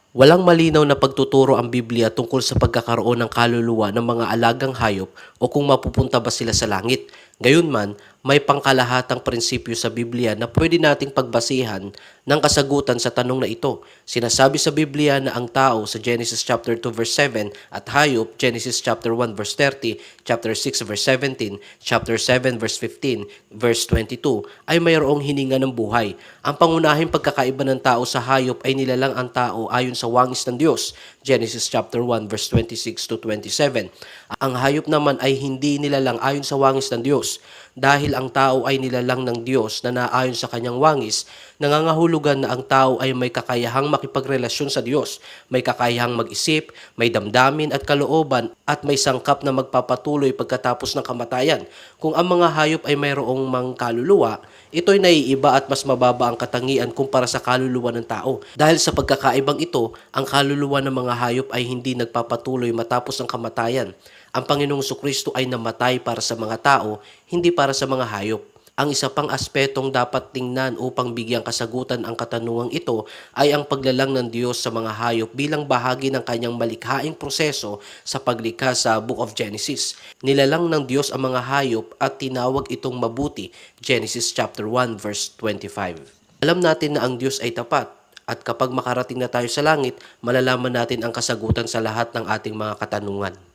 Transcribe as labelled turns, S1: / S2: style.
S1: Walang malinaw na pagtuturo ang Biblia tungkol sa pagkakaroon ng kaluluwa ng mga alagang hayop o kung mapupunta ba sila sa langit. Gayunman, may pangkalahatang prinsipyo sa Biblia na pwede nating pagbasihan ng kasagutan sa tanong na ito. Sinasabi sa Biblia na ang tao sa Genesis chapter 2 verse 7 at hayop Genesis chapter 1 verse 30, chapter 6 verse 17, chapter 7 verse 15, verse 22 ay mayroong hininga ng buhay. Ang pangunahing pagkakaiba ng tao sa hayop ay nilalang ang tao ayon sa wangis ng Diyos. Genesis chapter 1 verse 26 to 27. Ang hayop naman ay hindi nilalang ayon sa wangis ng Diyos dahil ang tao ay nilalang ng Diyos na naayon sa kanyang wangis. Nangangahulugan na ang tao ay may kakayahang makipagrelasyon sa Diyos, may kakayahang mag-isip, may damdamin at kalooban at may sangkap na magpapatuloy pagkatapos ng kamatayan. Kung ang mga hayop ay mayroong mang kaluluwa, ito'y naiiba at mas mababa ang katangian kumpara sa kaluluwa ng tao. Dahil sa pagkakaibang ito, ang kaluluwa ng mga hayop ay hindi nagpapatuloy matapos ang kamatayan. Ang Panginoong Jesucristo ay namatay para sa mga tao, hindi para sa mga hayop. Ang isa pang aspetong dapat tingnan upang bigyang kasagutan ang katanungang ito ay ang paglalang ng Diyos sa mga hayop bilang bahagi ng kanyang malikhaing proseso sa paglikha sa Book of Genesis. Nilalang ng Diyos ang mga hayop at tinawag itong mabuti, Genesis chapter 1 verse 25. Alam natin na ang Diyos ay tapat at kapag makarating na tayo sa langit, malalaman natin ang kasagutan sa lahat ng ating mga katanungan.